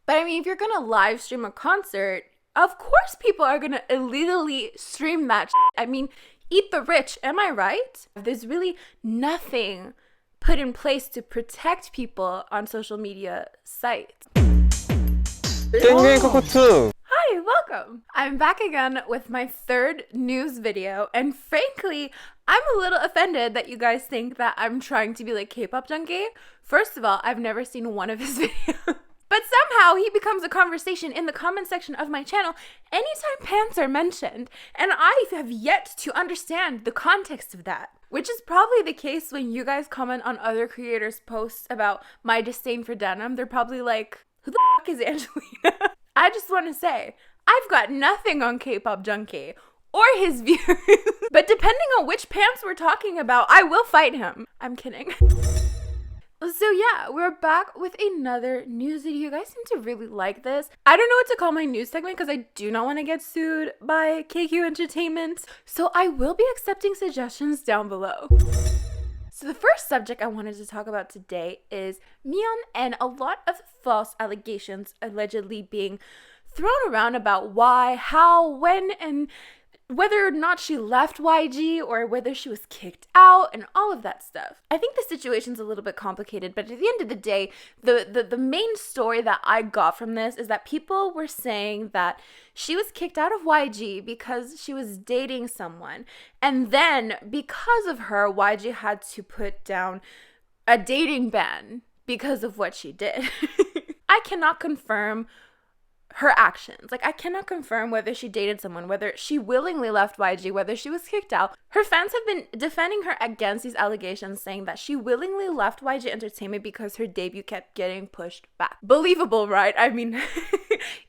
But I mean, if you're gonna live stream a concert, of course people are gonna illegally stream that I mean, eat the rich, am I right? There's really nothing put in place to protect people on social media sites. 깽깽 cockatoo. Hi, welcome! I'm back again with my third news video, and frankly, I'm a little offended that you guys think that I'm trying to be like K-pop junkie. First of all, I've never seen one of his videos. But somehow he becomes a conversation in the comment section of my channel anytime pants are mentioned, and I have yet to understand the context of that. Which is probably the case when you guys comment on other creators' posts about my disdain for denim. They're probably like, who the fuck is Angelina? I just want to say, I've got nothing on K-pop junkie or his views. But depending on which pants we're talking about, I will fight him. I'm kidding. So yeah, we're back with another news video. You guys seem to really like this. I don't know what to call my news segment because I do not want to get sued by KQ Entertainment. So I will be accepting suggestions down below. So the first subject I wanted to talk about today is Miyeon and a lot of false allegations allegedly being thrown around about why, how, when, and whether or not she left YG or whether she was kicked out and all of that stuff. I think the situation's a little bit complicated, but at the end of the day, the main story that I got from this is that people were saying that she was kicked out of YG because she was dating someone. And then because of her, YG had to put down a dating ban because of what she did. I cannot confirm her actions. Like, I cannot confirm whether she dated someone, whether she willingly left YG, whether she was kicked out. Her fans have been defending her against these allegations, saying that she willingly left YG Entertainment because her debut kept getting pushed back. Believable, right? I mean,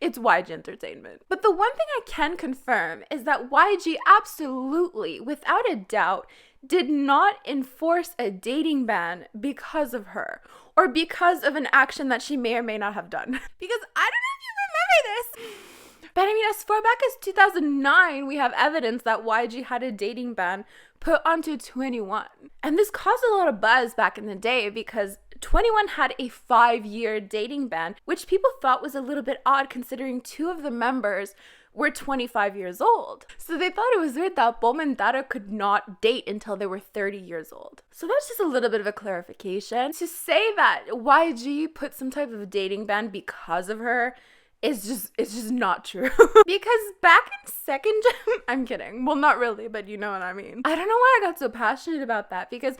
it's YG Entertainment. But the one thing I can confirm is that YG absolutely, without a doubt, did not enforce a dating ban because of her, or because of an action that she may or may not have done. Because I don't know if you remember this, but I mean, as far back as 2009, we have evidence that YG had a dating ban put onto 21. And this caused a lot of buzz back in the day because 21 had a 5-year dating ban, which people thought was a little bit odd considering 2 of the members were 25 years old. So they thought it was weird that Bom and Dara could not date until they were 30 years old. So that's just a little bit of a clarification. To say that YG put some type of dating ban because of her it's just not true. Because back in second gen, I'm kidding. Well, not really, but you know what I mean. I don't know why I got so passionate about that because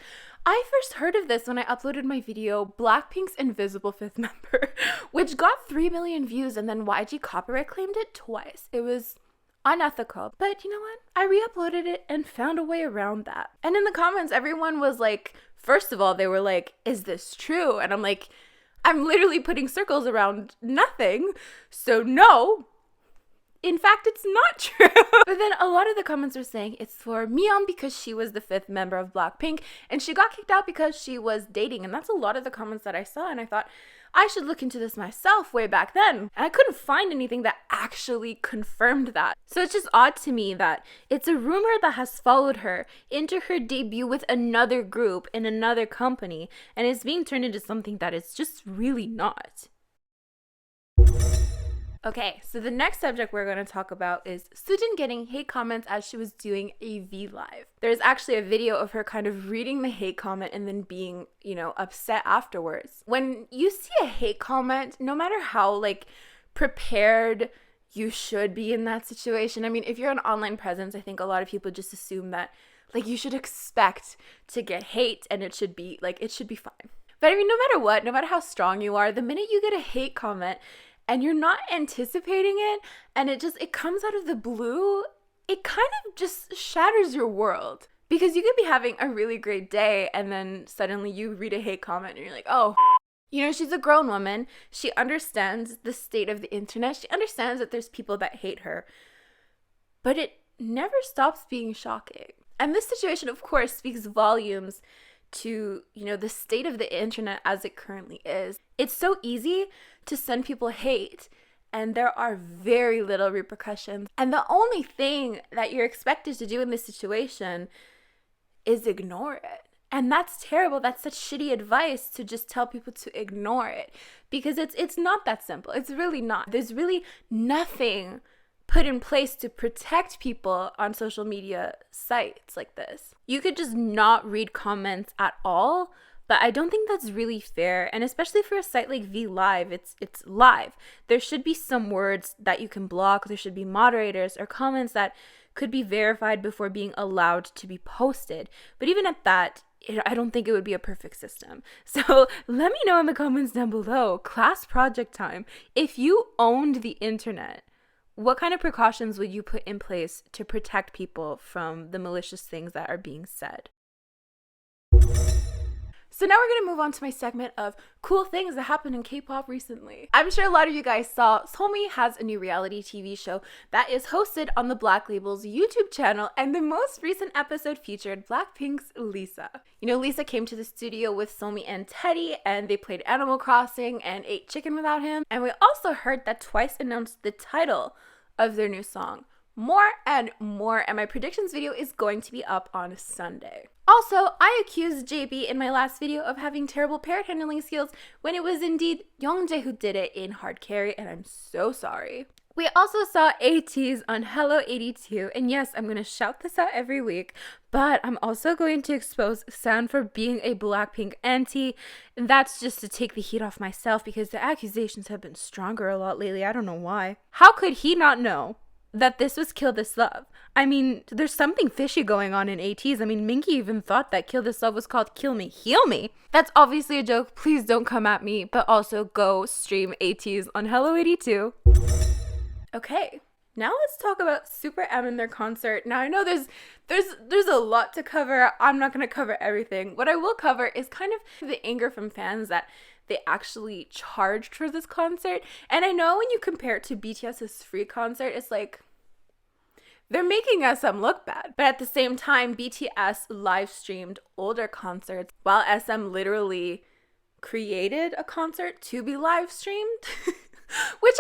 I first heard of this when I uploaded my video, Blackpink's Invisible Fifth Member, which got 3 million views and then YG copyright claimed it twice. It was unethical. But you know what? I re-uploaded it and found a way around that. And in the comments, everyone was like, first of all, they were like, is this true? And I'm like, I'm literally putting circles around nothing, so no. In fact, it's not true. But then a lot of the comments are saying it's for Miyeon because she was the 5th member of Blackpink and she got kicked out because she was dating. And that's a lot of the comments that I saw, and I thought I should look into this myself way back then. And I couldn't find anything that actually confirmed that. So it's just odd to me that it's a rumor that has followed her into her debut with another group in another company, and it's being turned into something that it's just really not. Okay, so the next subject we're going to talk about is Soojin getting hate comments as she was doing a V-Live. There's actually a video of her kind of reading the hate comment and then being, upset afterwards. When you see a hate comment, no matter how, prepared you should be in that situation. I mean, if you're an online presence, I think a lot of people just assume that, you should expect to get hate and it should be fine. But I mean, no matter what, no matter how strong you are, the minute you get a hate comment, and you're not anticipating it, and it comes out of the blue, it kind of just shatters your world. Because you could be having a really great day, and then suddenly you read a hate comment, and you're like, oh, she's a grown woman. She understands the state of the internet. She understands that there's people that hate her. But it never stops being shocking. And this situation, of course, speaks volumes to, the state of the internet as it currently is. It's so easy to send people hate, and there are very little repercussions. And the only thing that you're expected to do in this situation is ignore it. And that's terrible. That's such shitty advice to just tell people to ignore it, because it's not that simple. It's really not. There's really nothing put in place to protect people on social media sites like this. You could just not read comments at all, but I don't think that's really fair. And especially for a site like Vlive, it's live. There should be some words that you can block. There should be moderators or comments that could be verified before being allowed to be posted. But even at that, I don't think it would be a perfect system. So let me know in the comments down below, class project time. If you owned the internet, what kind of precautions would you put in place to protect people from the malicious things that are being said? So now we're going to move on to my segment of cool things that happened in K-pop recently. I'm sure a lot of you guys saw Somi has a new reality TV show that is hosted on the Black Label's YouTube channel, and the most recent episode featured Blackpink's Lisa. You know, Lisa came to the studio with Somi and Teddy, and they played Animal Crossing and ate chicken without him. And we also heard that Twice announced the title of their new song, More and More, and my predictions video is going to be up on Sunday. Also, I accused JB in my last video of having terrible parrot handling skills when it was indeed Youngjae who did it in Hard Carry, and I'm so sorry. We also saw ATEEZ on Hello 82, and yes, I'm going to shout this out every week, but I'm also going to expose San for being a Blackpink anti, and that's just to take the heat off myself because the accusations have been stronger a lot lately. I don't know why. How could he not know that this was Kill This Love? I mean, there's something fishy going on in ATEEZ. I mean, Minky even thought that Kill This Love was called Kill Me, Heal Me. That's obviously a joke. Please don't come at me, but also go stream ATEEZ on Hello 82. Okay, now let's talk about SuperM and their concert. Now I know there's a lot to cover. I'm not going to cover everything. What I will cover is kind of the anger from fans that they actually charged for this concert. And I know when you compare it to BTS's free concert, it's like they're making SM look bad. But at the same time, BTS live streamed older concerts while SM literally created a concert to be live streamed. Which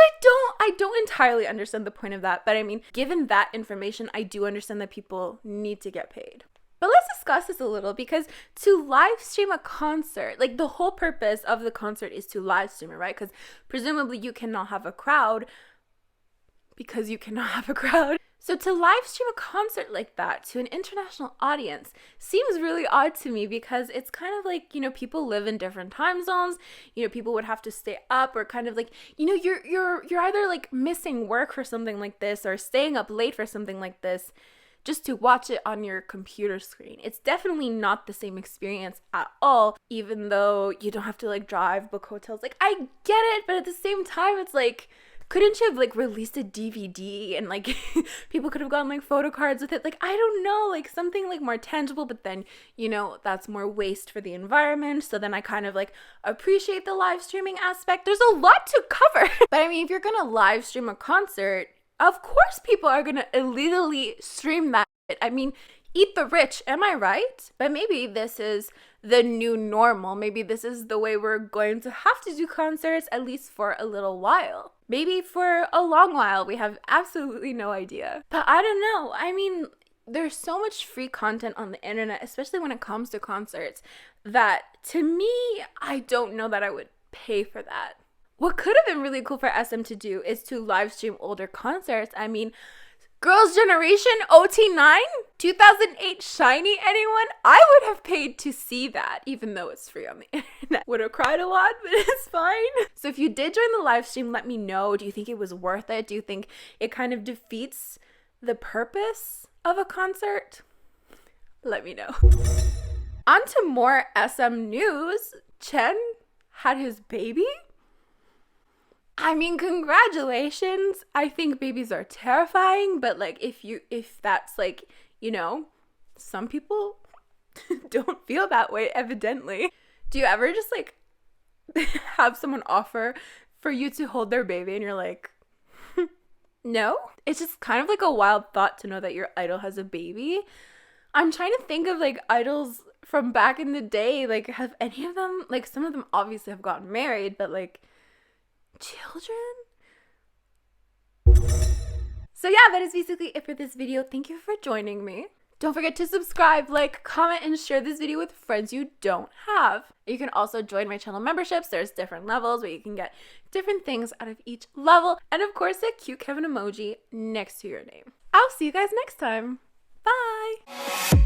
I don't entirely understand the point of that. But I mean, given that information, I do understand that people need to get paid. But let's discuss this a little, because to live stream a concert, like the whole purpose of the concert is to live stream it, right? Because presumably you cannot have a crowd because you cannot have a crowd. So to live stream a concert like that to an international audience seems really odd to me, because it's kind of like, you know, people live in different time zones. You know, people would have to stay up, or kind of like, you know, you're either like missing work for something like this or staying up late for something like this just to watch it on your computer screen. It's definitely not the same experience at all, even though you don't have to like drive, book hotels. Like, I get it, but at the same time, it's like, couldn't you have like released a DVD and like people could have gotten like photo cards with it? Like, I don't know, like something like more tangible, but then, you know, that's more waste for the environment. So then I kind of like appreciate the live streaming aspect. There's a lot to cover. But I mean, if you're gonna live stream a concert, of course people are gonna illegally stream that. I mean, eat the rich, am I right? But maybe this is the new normal. Maybe this is the way we're going to have to do concerts, at least for a little while. Maybe for a long while. We have absolutely no idea. But I don't know. I mean, there's so much free content on the internet, especially when it comes to concerts, that to me, I don't know that I would pay for that. What could have been really cool for SM to do is to live stream older concerts. I mean, Girls' Generation, OT9, 2008 Shiny, anyone? I would have paid to see that, even though it's free on the internet. Would have cried a lot, but it's fine. So if you did join the live stream, let me know. Do you think it was worth it? Do you think it kind of defeats the purpose of a concert? Let me know. On to more SM news. Chen had his baby? I mean, congratulations. I think babies are terrifying, but like if that's like, you know, some people don't feel that way, evidently. Do you ever just like have someone offer for you to hold their baby and you're like, no? It's just kind of like a wild thought to know that your idol has a baby. I'm trying to think of like idols from back in the day. Like, have any of them, like some of them obviously have gotten married, but like children? So yeah, that is basically it for this video. Thank you for joining me. Don't forget to subscribe, like, comment, and share this video with friends you don't have. You can also join my channel memberships. There's different levels where you can get different things out of each level. And of course, a cute Kevin emoji next to your name. I'll see you guys next time. Bye!